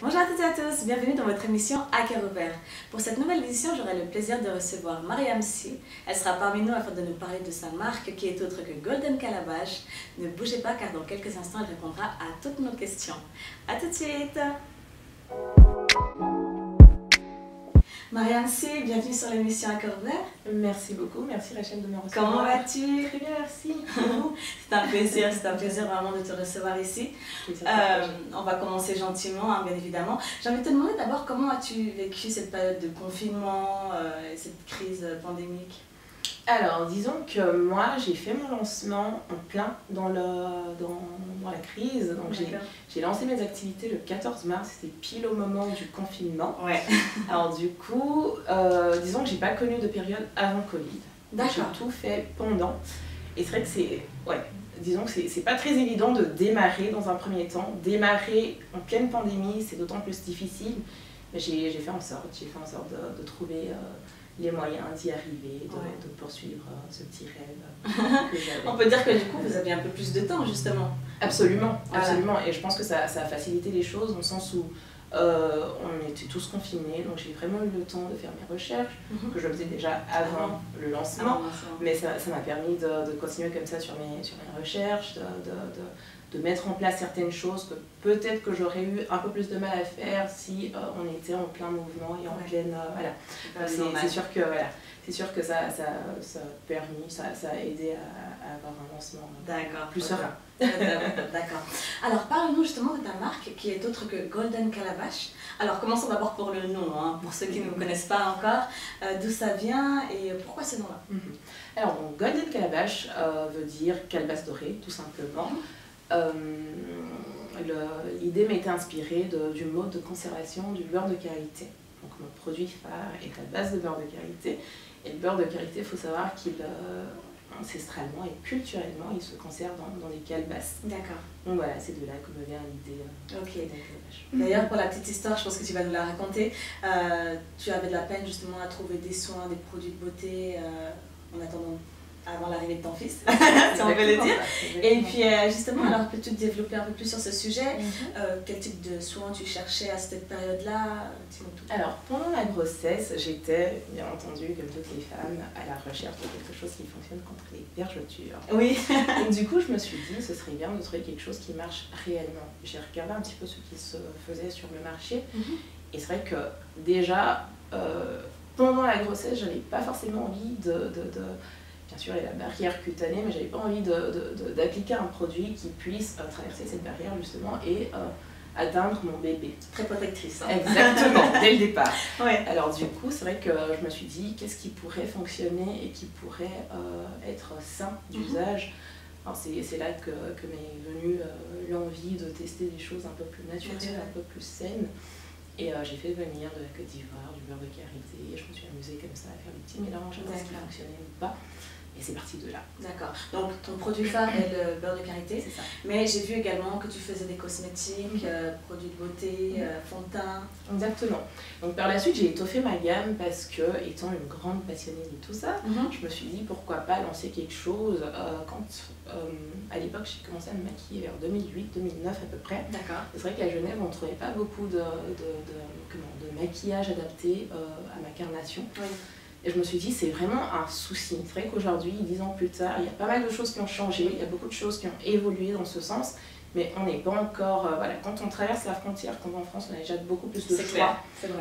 Bonjour à toutes et à tous, bienvenue dans votre émission À cœur ouvert. Pour cette nouvelle édition, j'aurai le plaisir de recevoir Mariam Sy. Elle sera parmi nous afin de nous parler de sa marque qui est autre que Golden Calabash. Ne bougez pas car dans quelques instants, elle répondra à toutes nos questions. A tout de suite. Mariam Sy, bienvenue sur l'émission À cœur ouvert. Merci beaucoup, merci Rachel de me recevoir. Comment vas-tu? Très bien, merci. C'est un plaisir vraiment de te recevoir ici. On va commencer gentiment, hein, bien évidemment. J'ai envie de te demander d'abord comment as-tu vécu cette période de confinement, cette crise pandémique? Alors, disons que moi, j'ai fait mon lancement en plein dans la crise. Donc, j'ai lancé mes activités le 14 mars, c'était pile au moment du confinement. Ouais. Alors, du coup, disons que j'ai pas connu de période avant Covid. D'accord. J'ai tout fait pendant. Et c'est vrai que disons que c'est pas très évident de démarrer dans un premier temps. Démarrer en pleine pandémie, c'est d'autant plus difficile. Mais j'ai fait en sorte de trouver les moyens d'y arriver, de poursuivre ce petit rêve que j'avais. On peut dire que du coup, vous aviez un peu plus de temps, justement. Absolument, absolument. Voilà. Et je pense que ça a facilité les choses dans le sens où on était tous confinés, donc j'ai vraiment eu le temps de faire mes recherches, que je faisais déjà avant le lancement, mais ça m'a permis de continuer comme ça sur mes recherches, de mettre en place certaines choses que peut-être que j'aurais eu un peu plus de mal à faire si on était en plein mouvement et en pleine... C'est sûr que ça a permis, ça a aidé à avoir un lancement plus serein. D'accord. Alors parle-nous justement de ta marque qui est autre que Golden Calabash. Alors commençons d'abord pour le nom, hein, pour ceux qui ne vous connaissent pas encore, d'où ça vient et pourquoi ce nom-là? Alors donc, Golden Calabash veut dire calebasse dorée, tout simplement. L'idée m'a été inspirée du mode de conservation du beurre de karité. Donc mon produit phare est à base de beurre de karité. Et le beurre de karité, il faut savoir qu'il ancestralement et culturellement, il se conserve dans des calebasses. D'accord. Donc voilà, c'est de là que me vient l'idée. Ok. D'ailleurs, pour la petite histoire, je pense que tu vas nous la raconter. Tu avais de la peine justement à trouver des soins, des produits de beauté en attendant avant l'arrivée de ton fils, si on peut le dire. Et puis justement, alors peux-tu te développer un peu plus sur ce sujet? Quel type de soins tu cherchais à cette période-là? Alors, pendant la grossesse, j'étais, bien entendu, comme toutes les femmes, à la recherche de quelque chose qui fonctionne contre les vergetures. Oui. Donc du coup, je me suis dit, ce serait bien de trouver quelque chose qui marche réellement. J'ai regardé un petit peu ce qui se faisait sur le marché. Et c'est vrai que déjà, pendant la grossesse, je n'avais pas forcément envie bien sûr, il y a la barrière cutanée, mais j'avais pas envie d'appliquer un produit qui puisse traverser cette barrière justement et atteindre mon bébé. Très protectrice. Hein. Exactement, dès le départ. Ouais. Alors du coup, c'est vrai que je me suis dit, qu'est-ce qui pourrait fonctionner et qui pourrait être sain d'usage. Alors c'est là que m'est venue l'envie de tester des choses un peu plus naturelles, un peu plus saines. Et j'ai fait venir de la Côte d'Ivoire, du beurre de karité, et je me suis amusée comme ça à faire des petits mélanges, à voir ce qui fonctionnait ou pas. Et c'est parti de là. D'accord. Donc ton produit phare est le beurre de karité. C'est ça. Mais j'ai vu également que tu faisais des cosmétiques, produits de beauté, fond de teint. Exactement. Donc par la suite, j'ai étoffé ma gamme parce que, étant une grande passionnée de tout ça, je me suis dit pourquoi pas lancer quelque chose. À l'époque, j'ai commencé à me maquiller vers 2008-2009 à peu près. D'accord. C'est vrai qu'à Genève, on ne trouvait pas beaucoup de maquillage adapté à ma carnation. Oui. Et je me suis dit, c'est vraiment un souci. C'est vrai qu'aujourd'hui, 10 ans plus tard, il y a pas mal de choses qui ont changé, il y a beaucoup de choses qui ont évolué dans ce sens, mais on n'est pas encore... voilà, quand on traverse la frontière, comme en France, on a déjà beaucoup plus de choix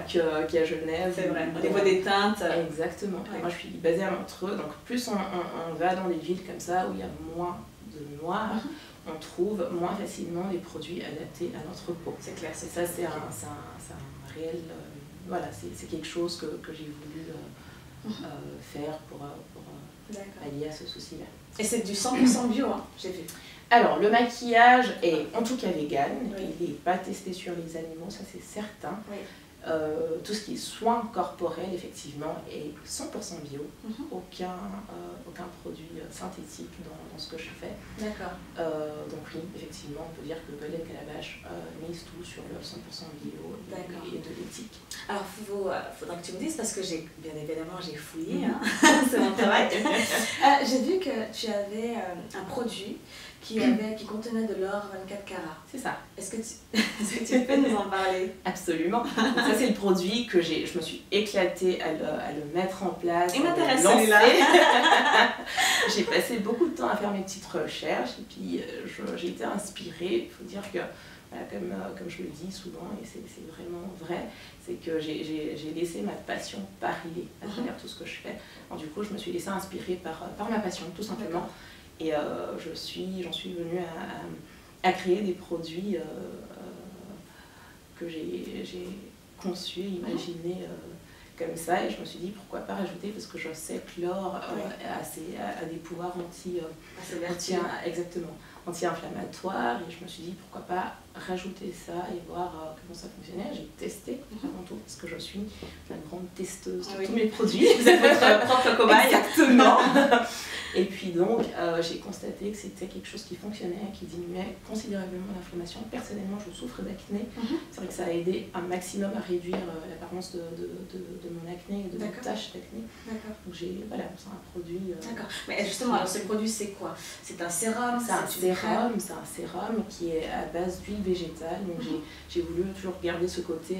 qu'à Genève. C'est vrai, au niveau des teintes. Exactement. Ouais. Moi, je suis basée à Montreux, donc plus on va dans des villes comme ça, où il y a moins de noir, on trouve moins facilement des produits adaptés à notre peau. C'est clair. Et ça, c'est un réel... voilà, c'est quelque chose que j'ai voulu... faire pour allier à ce souci-là. Et c'est du 100% bio, hein, j'ai vu. Alors, le maquillage est en tout cas vegan, il n'est pas testé sur les animaux, ça c'est certain. Oui. Tout ce qui est soins corporels, effectivement, est 100% bio, aucun produit synthétique dans ce que je fais. D'accord. Donc oui, effectivement, on peut dire que Golden Calabash mise tout sur le 100% bio et de l'éthique. Alors, faudra que tu me dises, parce que bien évidemment, j'ai fouillé, hein. C'est mon travail. J'ai vu que tu avais un produit qui contenait de l'or 24 carats. C'est ça. Est-ce que tu peux nous en parler? Absolument. Donc ça, c'est le produit que je me suis éclatée à le mettre en place. Il m'intéresse celui-là. J'ai passé beaucoup de temps à faire mes petites recherches et puis j'ai été inspirée. Il faut dire que, voilà, comme je le dis souvent, et c'est vraiment vrai, c'est que j'ai laissé ma passion parler à travers tout ce que je fais. Alors, du coup, je me suis laissée inspirer par ma passion, tout simplement. Et j'en suis venue à créer des produits que j'ai conçus, imaginés comme ça. Et je me suis dit, pourquoi pas rajouter, parce que je sais que l'or a des pouvoirs anti-inflammatoires. Et je me suis dit, pourquoi pas rajouter ça et voir comment ça fonctionnait. J'ai testé avant tout, parce que je suis la grande testeuse de tous mes produits. Vous êtes votre propre cobaye. Exactement. Et puis donc, j'ai constaté que c'était quelque chose qui fonctionnait, qui diminuait considérablement l'inflammation. Personnellement, je souffre d'acné. C'est vrai que ça a aidé un maximum à réduire l'apparence de mon acné et de mes taches d'acné. Donc voilà, c'est un produit... D'accord. Mais justement, alors ce produit, c'est quoi? C'est un sérum? C'est un sérum qui est à base d'huile végétale. Donc j'ai voulu toujours garder ce côté...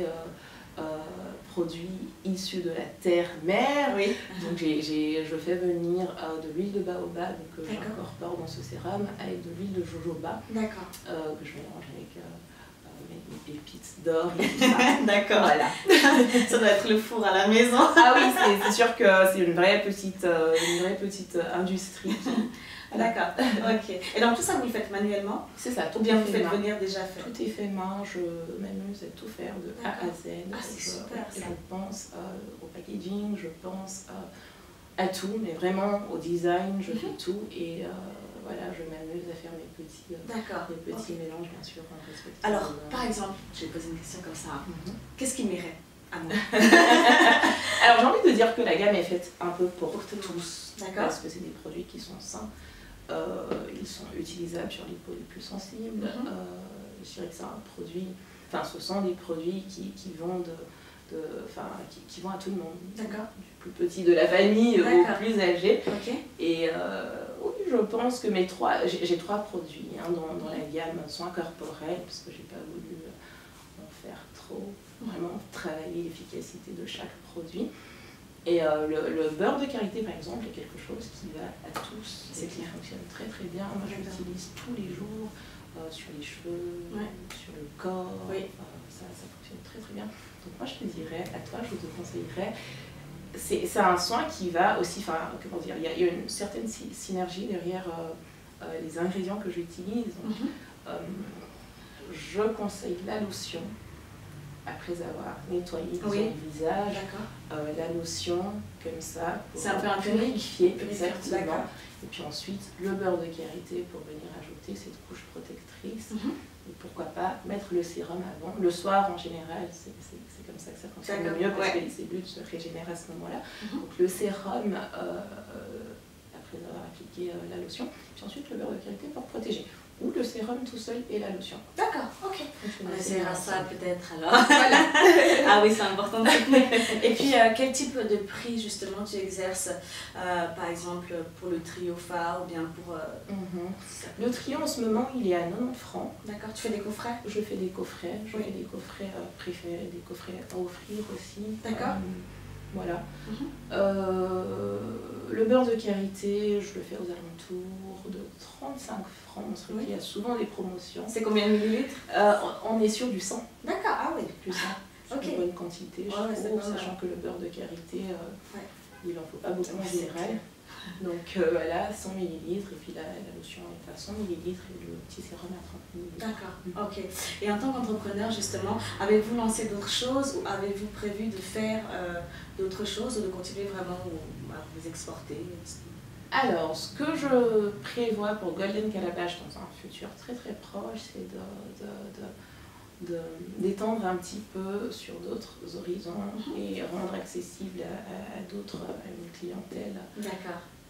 produits issus de la terre-mère. Donc je fais venir de l'huile de baobab que j'incorpore dans ce sérum avec de l'huile de jojoba que je mélange avec mes pépites d'or et tout ça. D'accord. Voilà. Ça doit être le four à la maison. Ah oui, c'est sûr que c'est une vraie petite industrie. D'accord, ok. Et donc tout ça, vous le faites manuellement? C'est ça, tout bien vous faites venir déjà fait? Tout est fait main, je m'amuse à tout faire de A à Z. Ah, c'est super ça. Je pense au packaging, je pense à tout, mais vraiment au design, je fais tout et voilà, je m'amuse à faire mes petits mélanges, bien sûr. Alors, par exemple, je vais poser une question comme ça. Qu'est-ce qui m'irait à moi? Alors, j'ai envie de dire que la gamme est faite un peu pour tous. Parce que c'est des produits qui sont sains. Ils sont utilisables sur les peaux les plus sensibles. Je dirais que c'est un produit, enfin ce sont des produits qui vont qui vont à tout le monde, du plus petit de la famille au plus âgé. Et oui, je pense que j'ai trois produits dans la gamme soins corporels, parce que j'ai pas voulu en faire trop, vraiment travailler l'efficacité de chaque produit. Et le beurre de karité, par exemple, est quelque chose qui va à tous et qui fonctionne très très bien. Moi, je l'utilise tous les jours sur les cheveux, sur le corps. Ça fonctionne très très bien. Donc moi, je te dirais, à toi, je te conseillerais. C'est un soin qui va aussi, comment dire, il y a une certaine synergie derrière les ingrédients que j'utilise. Je conseille la lotion. Après avoir nettoyé le visage, la lotion comme ça pour purifier, exactement. Et puis ensuite le beurre de karité pour venir ajouter cette couche protectrice. Et pourquoi pas mettre le sérum avant. Le soir en général, c'est comme ça que ça fonctionne le mieux parce que les cellules se régénèrent à ce moment-là. Donc le sérum après avoir appliqué la lotion, puis ensuite le beurre de karité pour protéger. Ou le sérum tout seul et la lotion. D'accord, ok. On essaiera ça peut-être alors. Voilà. Ah oui, c'est important. Et puis, quel type de prix justement tu exerces, par exemple pour le trio phare ou bien pour... Le trio en ce moment, il est à 90 francs. D'accord, tu fais des coffrets? Je fais des coffrets, je fais des coffrets préférés, des coffrets à offrir aussi. D'accord. Voilà. Le beurre de karité, je le fais aux alentours de 35 francs. Il y a souvent des promotions. C'est combien de millilitres? On est sur du 100. D'accord, ah oui. Plus 100. C'est une bonne quantité, je trouve, sachant que le beurre de karité, il n'en faut pas beaucoup en général. Donc voilà, 100 ml et puis la lotion est à 100 ml et le petit sérum à 30 ml. D'accord, ok. Et en tant qu'entrepreneur justement, avez-vous lancé d'autres choses ou avez-vous prévu de faire d'autres choses ou de continuer vraiment à vous exporter? Alors, ce que je prévois pour Golden Calabash dans un futur très très proche, c'est d'étendre un petit peu sur d'autres horizons et rendre accessible à une clientèle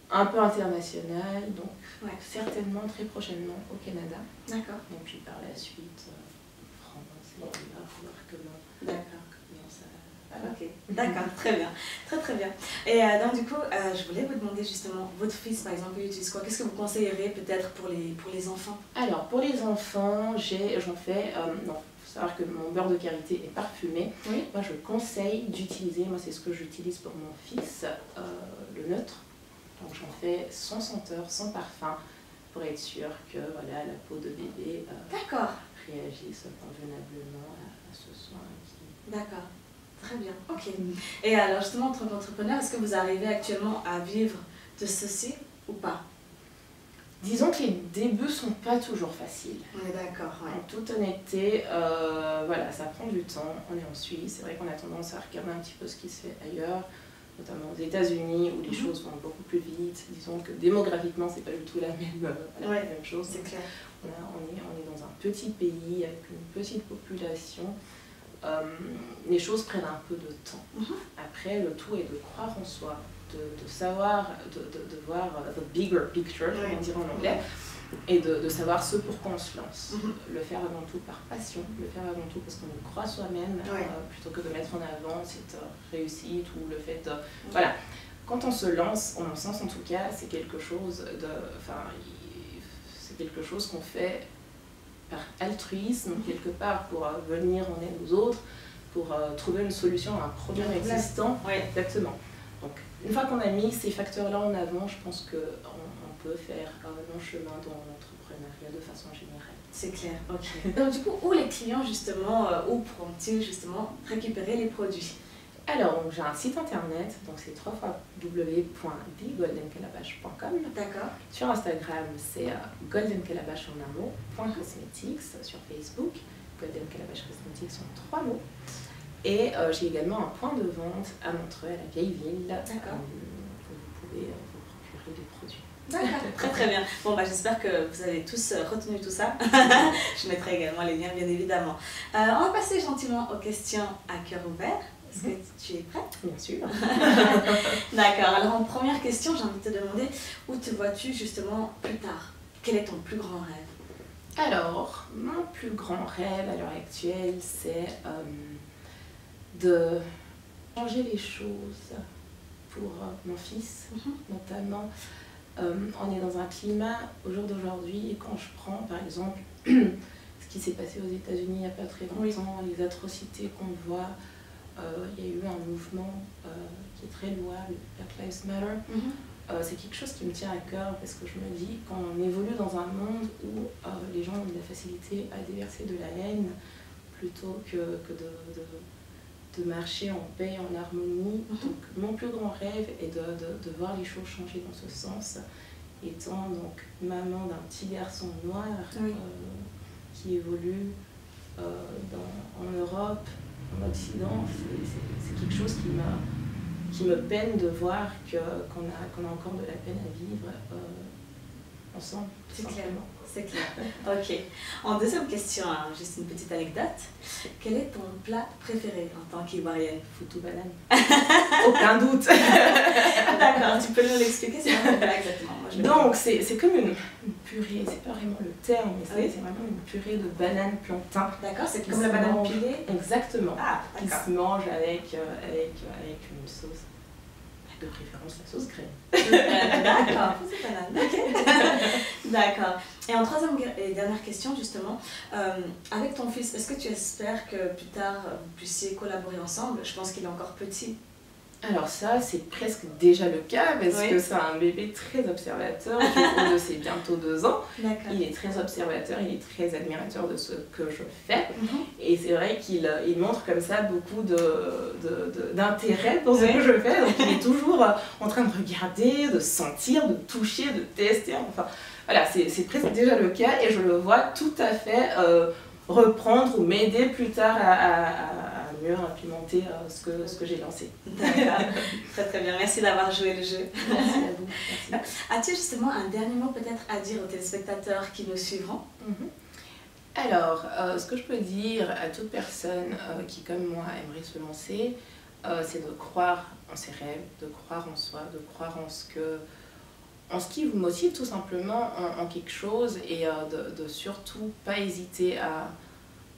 un peu internationale, donc certainement très prochainement au Canada. D'accord. Et puis par la suite, France, il va falloir comment ça Voilà. Ok, d'accord, très bien, très bien. Et donc du coup, je voulais vous demander justement, votre fils par exemple, il utilise quoi? Qu'est-ce que vous conseillerez peut-être pour les enfants? Alors pour les enfants, j'en fais, non, il faut savoir que mon beurre de karité est parfumé. Oui. Moi je conseille d'utiliser, moi c'est ce que j'utilise pour mon fils, le neutre. Donc j'en fais sans senteur, sans parfum, pour être sûr que voilà, la peau de bébé D'accord. réagisse convenablement à ce soin. D'accord, très bien, ok. Et alors justement, en tant qu'entrepreneur, est-ce que vous arrivez actuellement à vivre de ceci ou pas? Disons que les débuts sont pas toujours faciles. On est d'accord, ouais. En toute honnêteté, voilà, ça prend du temps. On est en Suisse, c'est vrai qu'on a tendance à regarder un petit peu ce qui se fait ailleurs, notamment aux États-Unis où les choses vont beaucoup plus vite. Disons que démographiquement, c'est pas du tout la même chose. C'est clair. On est dans un petit pays avec une petite population. Les choses prennent un peu de temps. Après, le tout est de croire en soi, de savoir, de voir the bigger picture, comme on dirait en anglais, et de savoir ce pourquoi on se lance. Le faire avant tout par passion, le faire avant tout parce qu'on y croit soi-même, plutôt que de mettre en avant cette réussite ou le fait de... Voilà. Quand on se lance, en mon sens en tout cas, c'est quelque chose de... Enfin, c'est quelque chose qu'on fait par altruisme, quelque part, pour venir en aide aux autres, pour trouver une solution à un problème existant. Oui. Exactement. Donc, une fois qu'on a mis ces facteurs-là en avant, je pense qu'on peut faire long chemin dans l'entrepreneuriat de façon générale. C'est clair, ok. Donc du coup, où les clients justement, où pourront-ils justement récupérer les produits? Alors, j'ai un site internet, donc c'est www.thegoldencalabash.com. D'accord. Sur Instagram, c'est goldencalabash en un mot, .cosmetics. Sur Facebook, Golden Calabash Cosmetics en 3 mots. Et j'ai également un point de vente à Montreuil, à la vieille ville. D'accord. Où vous pouvez vous procurer des produits. D'accord, très bien. Bon, bah, j'espère que vous avez tous retenu tout ça. Je mettrai également les liens, bien évidemment. On va passer gentiment aux questions à cœur ouvert. Est-ce que tu es prête? Bien sûr. D'accord, alors en première question, j'ai envie de te demander où te vois-tu justement plus tard? Quel est ton plus grand rêve? Alors, mon plus grand rêve à l'heure actuelle, c'est de changer les choses pour mon fils, notamment. On est dans un climat au jour d'aujourd'hui, et quand je prends par exemple ce qui s'est passé aux États-Unis il n'y a pas très longtemps, les atrocités qu'on voit, il y a eu un mouvement qui est très louable, Black Lives Matter. C'est quelque chose qui me tient à cœur parce que je me dis, quand on évolue dans un monde où les gens ont de la facilité à déverser de la haine plutôt que de marcher en paix, en harmonie. Donc mon plus grand rêve est de voir les choses changer dans ce sens. Étant donc maman d'un petit garçon noir qui évolue en Europe, en Occident, c'est quelque chose qui me peine de voir qu'on a encore de la peine à vivre ensemble. C'est clair. C'est clair. Ok. En deuxième question, hein, juste une petite anecdote. Quel est ton plat préféré en tant qu'Ivoirienne? Foutou banane. Aucun doute. D'accord, tu peux nous l'expliquer, c'est vraiment plat exactement. Donc c'est comme une purée, c'est pas vraiment le terme, mais c'est vraiment une purée de banane plantain. D'accord, c'est comme la banane pilée. Exactement. Ah, qui se mange avec une sauce. De préférence la sauce crème. D'accord, c'est banane. D'accord. Et en troisième et dernière question, justement, avec ton fils, est-ce que tu espères que plus tard vous puissiez collaborer ensemble? Je pense qu'il est encore petit. Alors ça, c'est presque déjà le cas parce que c'est un bébé très observateur, du coup de ses bientôt 2 ans. Il est très observateur, il est très admirateur de ce que je fais. Et c'est vrai qu'il montre comme ça beaucoup d'intérêt dans ce que je fais. Donc il est toujours en train de regarder, de sentir, de toucher, de tester. Enfin voilà, c'est presque déjà le cas et je le vois tout à fait reprendre ou m'aider plus tard à mieux implémenter ce que j'ai lancé. D'accord, très bien, merci d'avoir joué le jeu. Merci à vous. As-tu justement un dernier mot peut-être à dire aux téléspectateurs qui nous suivront? Alors, ce que je peux dire à toute personne qui, comme moi, aimerait se lancer, c'est de croire en ses rêves, de croire en soi, de croire en ce qui vous motive tout simplement en quelque chose et de surtout pas hésiter à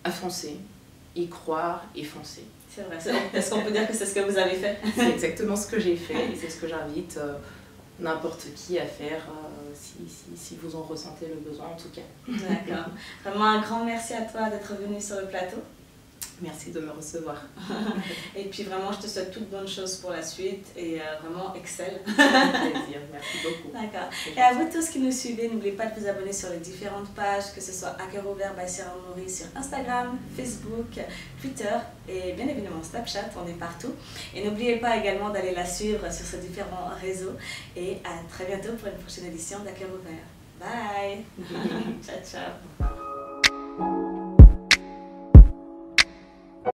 foncer. y croire et foncer. C'est vrai. Est-ce qu'on peut dire que c'est ce que vous avez fait? C'est exactement ce que j'ai fait et c'est ce que j'invite n'importe qui à faire si vous en ressentez le besoin en tout cas. D'accord. Vraiment un grand merci à toi d'être venu sur le plateau. Merci de me recevoir. Et puis vraiment, je te souhaite toutes bonnes choses pour la suite et vraiment excel. Plaisir, merci beaucoup. D'accord. Et à vous tous qui nous suivez, n'oubliez pas de vous abonner sur les différentes pages, que ce soit À Cœur Ouvert by Sarah Maurice sur Instagram, Facebook, Twitter et bien évidemment Snapchat, on est partout. Et n'oubliez pas également d'aller la suivre sur ces différents réseaux. Et à très bientôt pour une prochaine édition d'À Cœur Ouvert. Bye. Ciao, ciao.